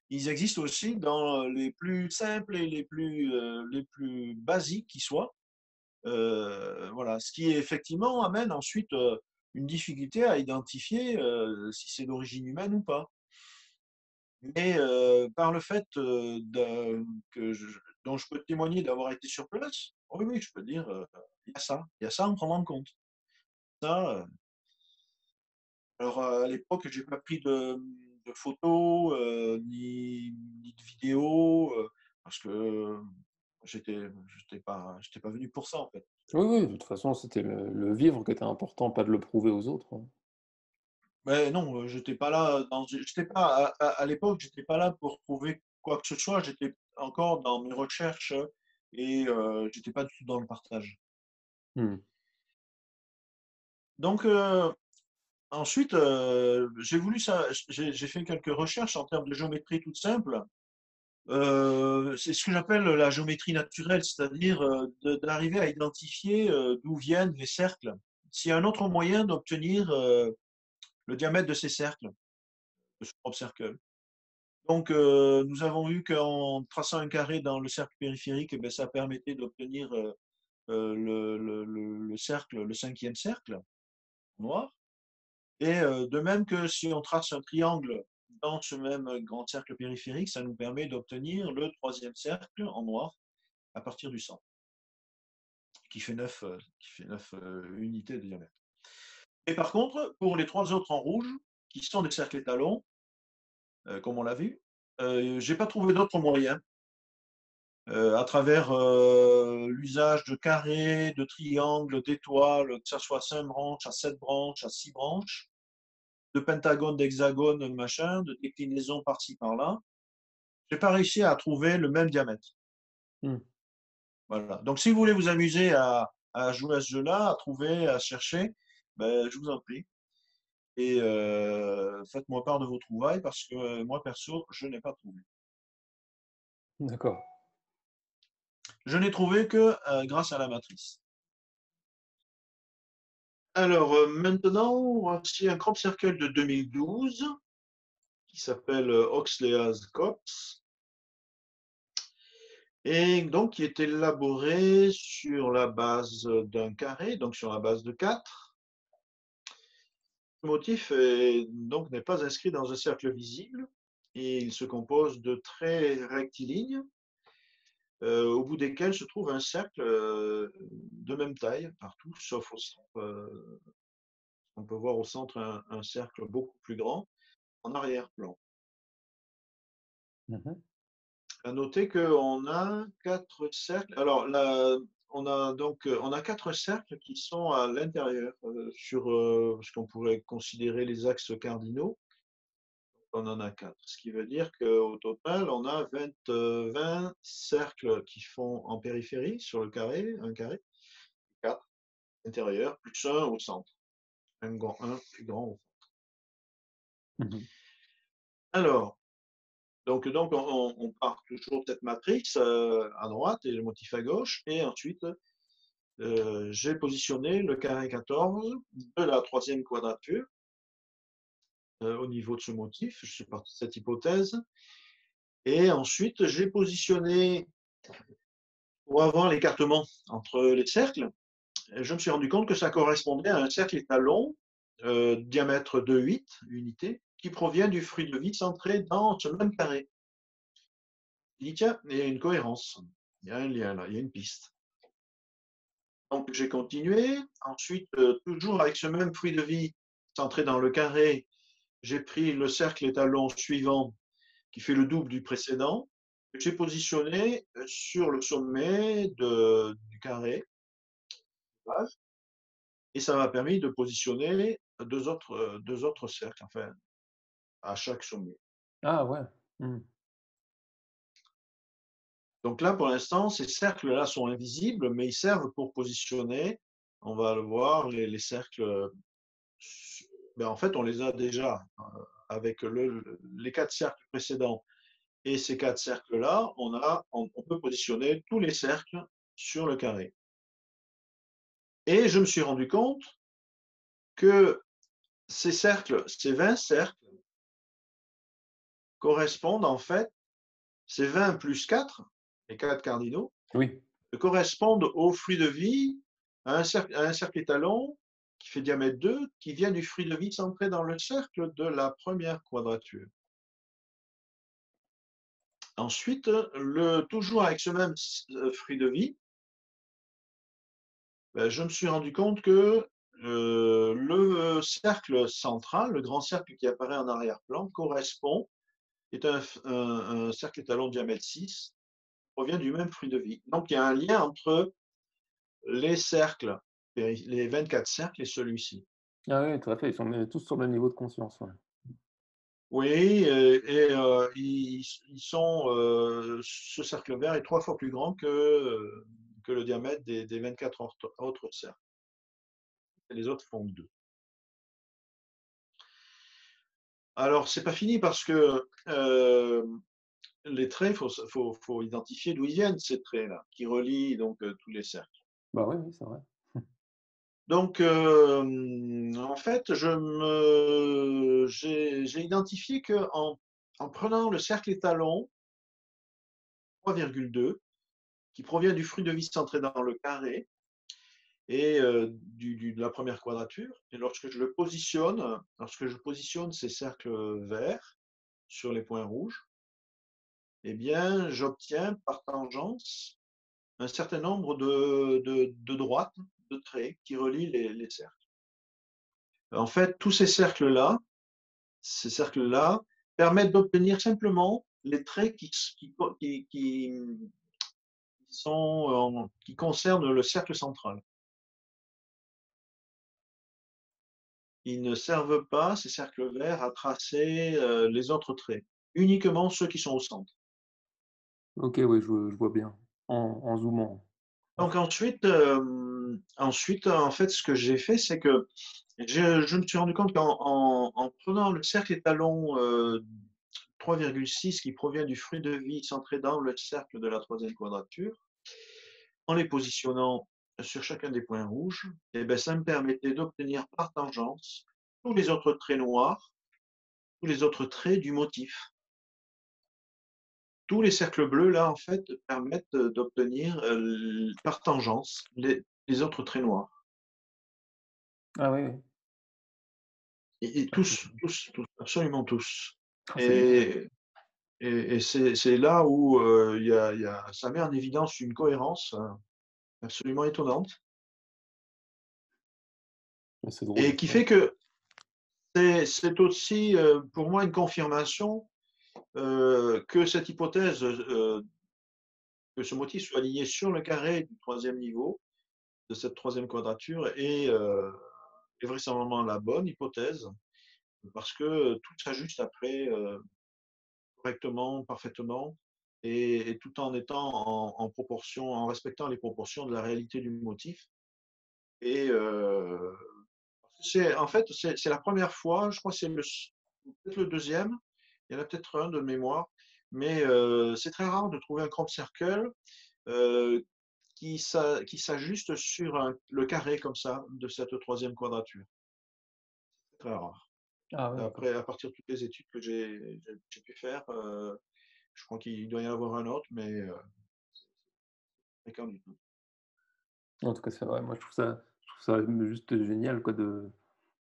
Ils existent aussi dans, les plus simples et les plus basiques qui soient. Voilà, ce qui effectivement amène ensuite, une difficulté à identifier, si c'est d'origine humaine ou pas. Mais, par le fait, de que je dont je peux témoigner d'avoir été sur place, oui, oui, je peux dire, il y a ça à prendre en compte. Ça, alors, à l'époque, j'ai pas pris de photos, ni de vidéos, parce que j'étais pas venu pour ça, en fait. Oui, oui, de toute façon, c'était le vivre qui était important, pas de le prouver aux autres, hein. Mais non, j'étais pas à l'époque, j'étais pas là pour prouver quoi que ce soit, j'étais encore dans mes recherches, et j'étais pas du tout dans le partage. Mmh. Donc, ensuite, j'ai voulu ça j'ai fait quelques recherches en termes de géométrie toute simple. C'est ce que j'appelle la géométrie naturelle, c'est-à-dire, d'arriver à identifier, d'où viennent les cercles. S'il y a un autre moyen d'obtenir, le diamètre de ces cercles, de ce propre cercle. Donc, nous avons vu qu'en traçant un carré dans le cercle périphérique, eh beh, ça permettait d'obtenir, le cercle, le cinquième cercle noir. Et de même que si on trace un triangle dans ce même grand cercle périphérique, ça nous permet d'obtenir le troisième cercle en noir à partir du centre, qui fait neuf unités de diamètre. Et par contre, pour les trois autres en rouge, qui sont des cercles étalons, comme on l'a vu, j'ai pas trouvé d'autre moyen, à travers l'usage de carrés, de triangles, d'étoiles, que ça soit à 5 branches, à 7 branches, à 6 branches, de pentagones, d'hexagones, machin, de déclinaisons par-ci par-là. J'ai pas réussi à trouver le même diamètre. Mmh. Voilà. Donc, si vous voulez vous amuser à jouer à ce jeu-là, à trouver, à chercher, ben, je vous en prie. Et faites-moi part de vos trouvailles parce que moi, perso, je n'ai pas trouvé. D'accord. Je n'ai trouvé que grâce à la matrice. Alors, maintenant, voici un crop circle de 2012 qui s'appelle Oxleas Cops et donc qui est élaboré sur la base d'un carré, donc sur la base de 4. Le motif donc n'est pas inscrit dans un cercle visible et il se compose de traits rectilignes, au bout desquels se trouve un cercle de même taille partout, sauf au centre. On peut voir au centre un cercle beaucoup plus grand en arrière-plan. Mmh. À noter qu'on a quatre cercles. Alors, là, on a quatre cercles qui sont à l'intérieur, sur ce qu'on pourrait considérer les axes cardinaux. On en a quatre, ce qui veut dire qu'au total, on a 20 cercles qui font en périphérie sur le carré, un carré, quatre intérieurs, plus un au centre, un plus grand au centre. Mmh. Alors, donc on part toujours de cette matrice à droite et le motif à gauche, et ensuite j'ai positionné le carré 14 de la troisième quadrature au niveau de ce motif. Je suis parti de cette hypothèse. Et ensuite, j'ai positionné, pour avoir l'écartement entre les cercles, je me suis rendu compte que ça correspondait à un cercle étalon, diamètre de 8 unités, qui provient du fruit de vie centré dans ce même carré. Il dit, tiens, il y a une cohérence, il y a un lien là, il y a une piste. Donc j'ai continué. Ensuite, toujours avec ce même fruit de vie centré dans le carré, j'ai pris le cercle étalon suivant qui fait le double du précédent. J'ai positionné sur le sommet du carré page et ça m'a permis de positionner 2 autres cercles, enfin, à chaque sommet. Ah ouais. Mmh. Donc là, pour l'instant, ces cercles-là sont invisibles, mais ils servent pour positionner, on va le voir, les cercles, su ben, en fait, on les a déjà, avec les 4 cercles précédents et ces 4 cercles-là, on peut positionner tous les cercles sur le carré et je me suis rendu compte que ces cercles, ces 20 cercles correspondent en fait, ces 20 plus 4, les 4 cardinaux, Oui. correspondent au fruit de vie à un cercle étalon qui fait diamètre 2, qui vient du fruit de vie centré dans le cercle de la première quadrature. Ensuite, toujours avec ce même fruit de vie, ben, je me suis rendu compte que le cercle central, le grand cercle qui apparaît en arrière-plan, est un cercle étalon de diamètre 6, provient du même fruit de vie. Donc il y a un lien entre les cercles, les 24 cercles et celui-ci. Ah oui, tout à fait, ils sont, tous sur le même niveau de conscience, ouais. Oui, ils sont, ce cercle vert est 3 fois plus grand que le diamètre des 24 autres cercles. Et les autres font 2. Alors c'est pas fini parce que, les traits, faut identifier d'où ils viennent ces traits-là, qui relient donc, tous les cercles. Bah oui, oui, c'est vrai. Donc, en fait, j'ai identifié qu'en prenant le cercle étalon 3,2 qui provient du fruit de vie centré dans le carré et de la première quadrature. Et lorsque je positionne ces cercles verts sur les points rouges, eh bien, j'obtiens par tangence un certain nombre de droites, de traits qui relient les cercles. En fait, tous ces cercles-là permettent d'obtenir simplement les traits qui concernent le cercle central. Ils ne servent pas, ces cercles verts, à tracer les autres traits, uniquement ceux qui sont au centre. OK, oui, je vois bien en zoomant. Donc ensuite, en fait, ce que j'ai fait, c'est que je me suis rendu compte qu'en prenant le cercle étalon 3,6 qui provient du fruit de vie centré dans le cercle de la troisième quadrature, en les positionnant sur chacun des points rouges, eh ben, ça me permettait d'obtenir par tangence tous les autres traits noirs, tous les autres traits du motif. Tous les cercles bleus, là, en fait, permettent d'obtenir par tangence les autres traits noirs. Ah oui, oui. Et Ah c'est tous, absolument tous. ah c'est génial. Et, et c'est là où ça met en évidence une cohérence absolument étonnante Ouais, c'est drôle, et qui ouais. fait que c'est aussi pour moi une confirmation que cette hypothèse, que ce motif soit aligné sur le carré du troisième niveau, de cette troisième quadrature, est vraisemblablement la bonne hypothèse, parce que tout s'ajuste après correctement, parfaitement, et tout en étant en proportion, en respectant les proportions de la réalité du motif. Et en fait, c'est la première fois, je crois que c'est peut-être le deuxième, il y en a peut-être un de mémoire, mais c'est très rare de trouver un crop circle euh, qui s'ajuste sur le carré comme ça de cette troisième quadrature. C'est très rare. Ah ouais, d'accord. Après, à partir de toutes les études que j'ai pu faire, je crois qu'il doit y en avoir un autre, mais c'est fréquent du tout. En tout cas, c'est vrai, moi je trouve ça juste génial quoi de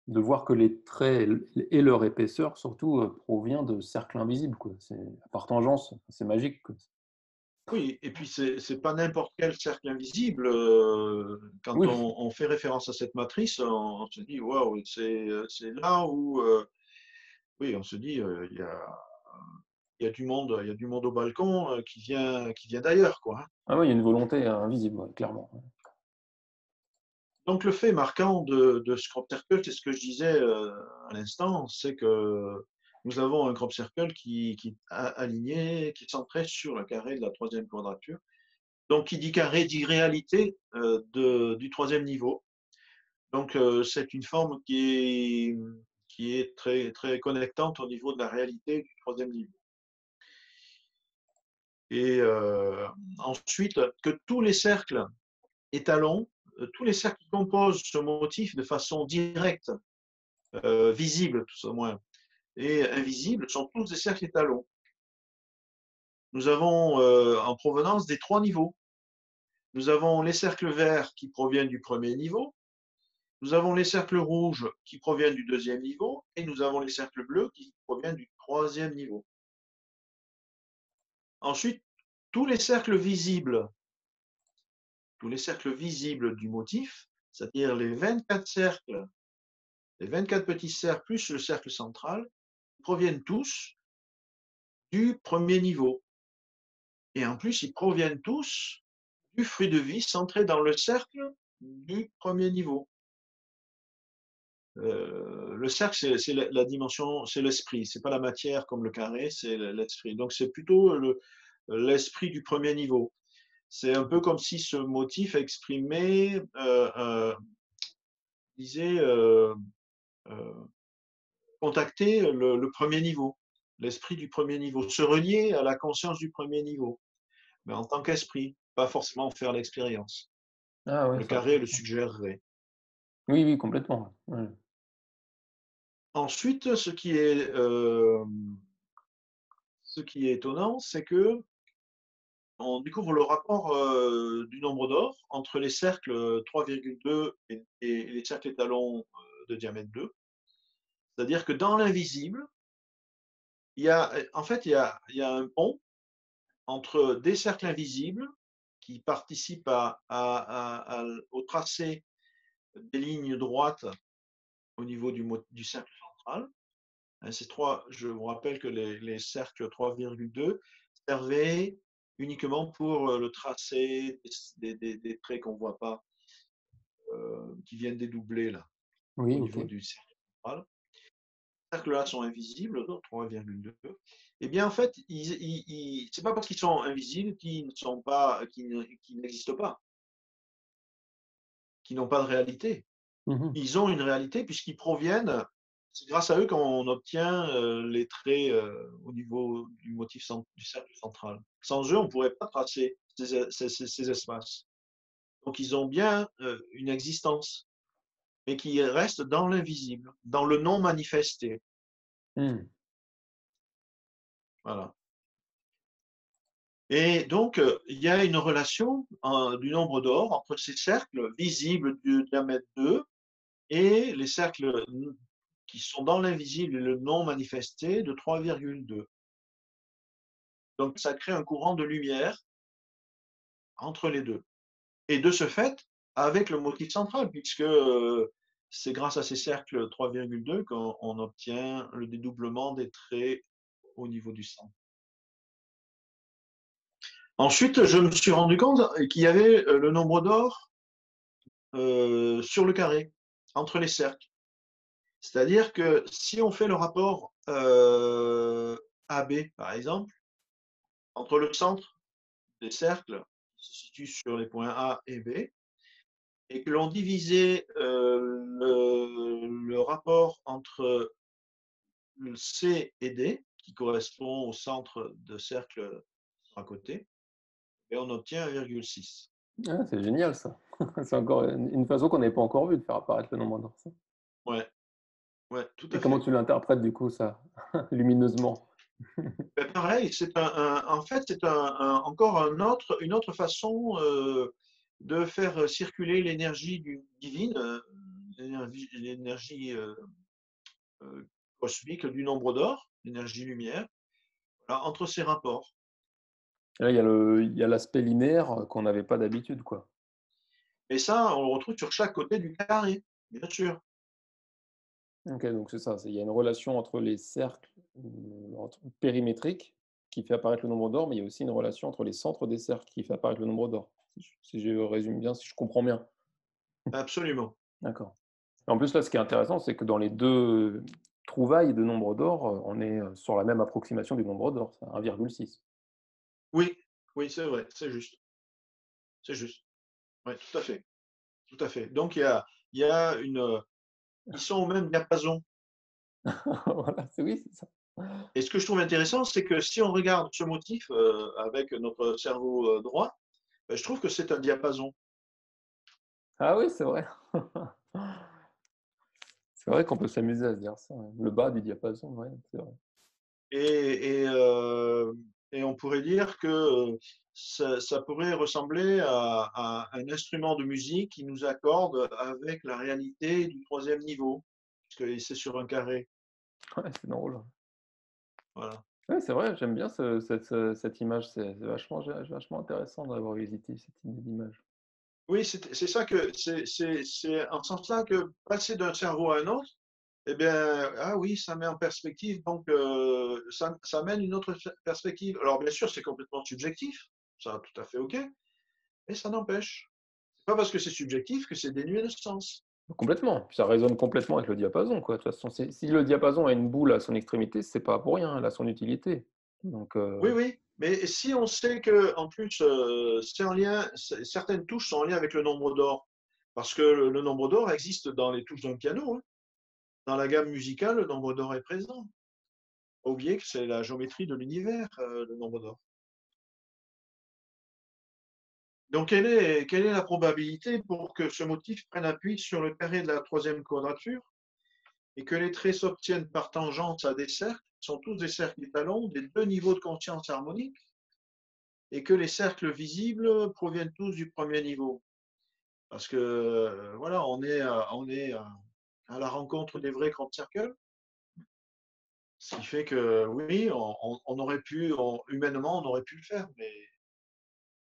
voir que les traits et leur épaisseur surtout, provient de cercles invisibles quoi. C'est par tangence, c'est magique quoi. Oui, et puis c'est pas n'importe quel cercle invisible. Quand Oui, on fait référence à cette matrice, on se dit waouh, c'est là où oui, on se dit il y a du monde au balcon qui vient d'ailleurs quoi, hein. ah oui, il y a une volonté invisible, ouais, clairement, ouais. Donc le fait marquant de ce crop circle, c'est ce que je disais, à l'instant, c'est que nous avons un crop circle qui est a aligné, qui est centré sur le carré de la troisième quadrature. Donc qui dit carré dit réalité, du troisième niveau. Donc c'est une forme qui est très très connectante au niveau de la réalité du troisième niveau. Et ensuite, que tous les cercles étalons, tous les cercles qui composent ce motif de façon directe, visible tout au moins, et invisible, sont tous des cercles étalons. Nous avons en provenance des trois niveaux. Nous avons les cercles verts qui proviennent du premier niveau, nous avons les cercles rouges qui proviennent du deuxième niveau, et nous avons les cercles bleus qui proviennent du troisième niveau. Ensuite, tous les cercles visibles, tous les cercles visibles du motif, c'est-à-dire les 24 cercles, les 24 petits cercles plus le cercle central, proviennent tous du premier niveau. Et en plus, ils proviennent tous du fruit de vie centré dans le cercle du premier niveau. Le cercle, c'est la dimension, c'est l'esprit. C'est pas la matière comme le carré, c'est l'esprit. Donc c'est plutôt l'esprit du premier niveau. C'est un peu comme si ce motif exprimait, disait, euh, contacter le premier niveau, l'esprit du premier niveau, se relier à la conscience du premier niveau, mais en tant qu'esprit, pas forcément faire l'expérience. Ah ouais, Le c'est carré le intéressant. suggérerait. Oui, oui, complètement. Ouais. Ensuite, ce qui est étonnant, c'est que on découvre le rapport du nombre d'or entre les cercles 3,2 et les cercles étalons de diamètre 2. C'est-à-dire que dans l'invisible, en fait, il y a un pont entre des cercles invisibles qui participent au tracé des lignes droites au niveau du cercle central. Je vous rappelle que les cercles 3,2 servaient uniquement pour le tracé des traits qu'on ne voit pas, qui viennent dédoubler là, Oui, au ok. niveau du cercle central. Ces cercles-là sont invisibles, 3,2. Eh bien, en fait, c'est pas parce qu'ils sont invisibles qu'ils n'existent pas, qu'ils n'ont pas de réalité. Mhm. Ils ont une réalité puisqu'ils proviennent, c'est grâce à eux qu'on obtient les traits au niveau du motif du cercle central. Sans eux, on ne pourrait pas tracer ces espaces. Donc ils ont bien une existence, mais qui reste dans l'invisible, dans le non manifesté. Hmm. Voilà. Et donc, il y a une relation du nombre d'or entre ces cercles visibles du diamètre 2 et les cercles qui sont dans l'invisible et le non manifesté de 3,2. Donc ça crée un courant de lumière entre les deux. Et de ce fait, avec le motif central, puisque c'est grâce à ces cercles 3,2 qu'on obtient le dédoublement des traits au niveau du centre. Ensuite, je me suis rendu compte qu'il y avait le nombre d'or sur le carré, entre les cercles. C'est-à-dire que si on fait le rapport AB, par exemple, entre le centre des cercles qui se situent sur les points A et B, et que l'on divisait le rapport entre C et D, qui correspond au centre de cercle à côté, et on obtient 1,6. Ah, c'est génial ça. C'est encore une façon qu'on n'avait pas encore vue de faire apparaître le nombre d'or, ça. Ouais, ouais, tout Et à comment fait. tu l'interprètes du coup, ça, lumineusement? Ben, pareil, en fait, c'est encore une autre façon de faire circuler l'énergie divine, l'énergie cosmique du nombre d'or, l'énergie lumière, voilà, entre ces rapports. Et là, il y a l'aspect linéaire qu'on n'avait pas d'habitude, quoi. Et ça, on le retrouve sur chaque côté du carré, bien sûr. OK, donc c'est ça, il y a une relation entre les cercles, périmétriques qui fait apparaître le nombre d'or, mais il y a aussi une relation entre les centres des cercles qui fait apparaître le nombre d'or. Si je résume bien, si je comprends bien. absolument. D'accord. En plus, là, ce qui est intéressant, c'est que dans les 2 trouvailles de nombre d'or, on est, sur la même approximation du nombre d'or, c'est 1,6. Oui, oui, c'est vrai, c'est juste, c'est juste. Ouais, tout à fait, tout à fait. Donc il y a une, ils sont au même diapason Voilà, c'est oui, c'est ça. et ce que je trouve intéressant, c'est que si on regarde ce motif, avec notre cerveau, droit, je trouve que c'est un diapason Ah oui, c'est vrai. C'est vrai qu'on peut s'amuser à se dire ça, ouais. Le bas du diapason, ouais, c'est vrai. et on pourrait dire que, ça pourrait ressembler à un instrument de musique qui nous accorde avec la réalité du troisième niveau, puisque c'est sur un carré, Ouais, c'est drôle. voilà. Ouais, c'est vrai, j'aime bien cette image, c'est vachement intéressant d'avoir visité cette idée d'image. Oui, c'est ça que c'est en ce sens-là que passer d'un cerveau à un autre, eh bien, ah oui, ça met en perspective donc ça mène une autre perspective. Alors bien sûr, c'est complètement subjectif, ça tout à fait OK, mais ça n'empêche. C'est pas parce que c'est subjectif que c'est dénué de sens. Complètement, puis ça résonne complètement avec le diapason, quoi. De toute façon, si le diapason a une boule à son extrémité, c'est pas pour rien, elle a son utilité. Donc Oui, oui, mais si on sait que en plus, c'est en lien certaines touches sont en lien avec le nombre d'or, parce que le nombre d'or existe dans les touches d'un piano, hein. Dans la gamme musicale, le nombre d'or est présent. Pas oublier que c'est la géométrie de l'univers, le nombre d'or. Donc quelle est la probabilité pour que ce motif prenne appui sur le carré de la troisième quadrature et que les traits s'obtiennent par tangente à des cercles, qui sont tous des cercles étalons, des deux niveaux de conscience harmonique, et que les cercles visibles proviennent tous du premier niveau? Parce que, voilà, on est à la rencontre des vrais crop circles, ce qui fait que oui, on aurait pu, humainement, on aurait pu le faire,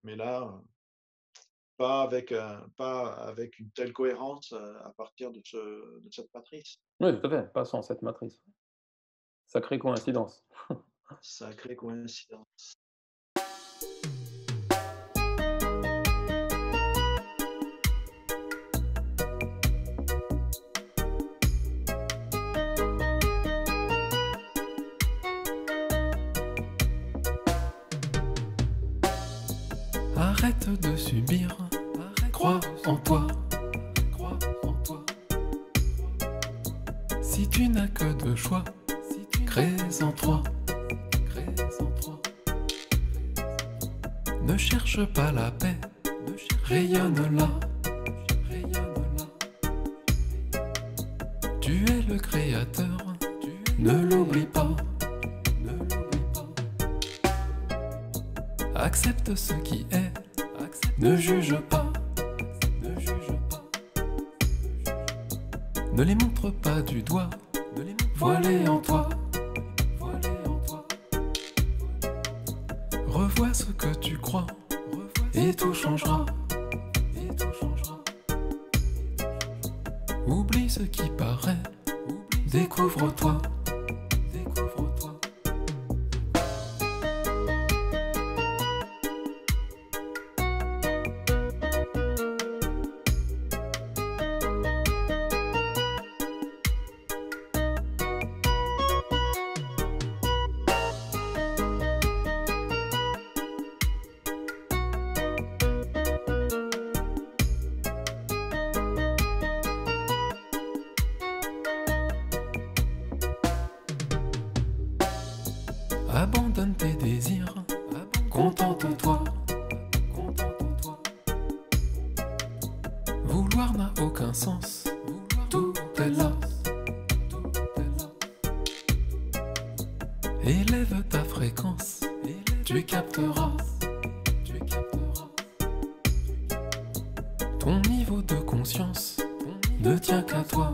mais là, pas avec une telle cohérence, à partir de cette matrice. oui, tout à fait, pas sans cette matrice. Sacrée coïncidence. Sacrée coïncidence. Arrête de subir, crois en toi. Si tu n'as que deux choix, crée en toi. Ne cherche pas la paix, rayonne là. Tu es le créateur, ne l'oublie pas. Accepte ce qui est, ne juge pas. Ne les montre pas du doigt, vois-les en toi. Revois ce que tu crois, et tout changera. Oublie ce qui paraît, découvre-toi. Abandonne tes désirs, contente-toi. Vouloir n'a aucun sens, tout est là. Élève ta fréquence, tu capteras. Ton niveau de conscience ne tient qu'à toi.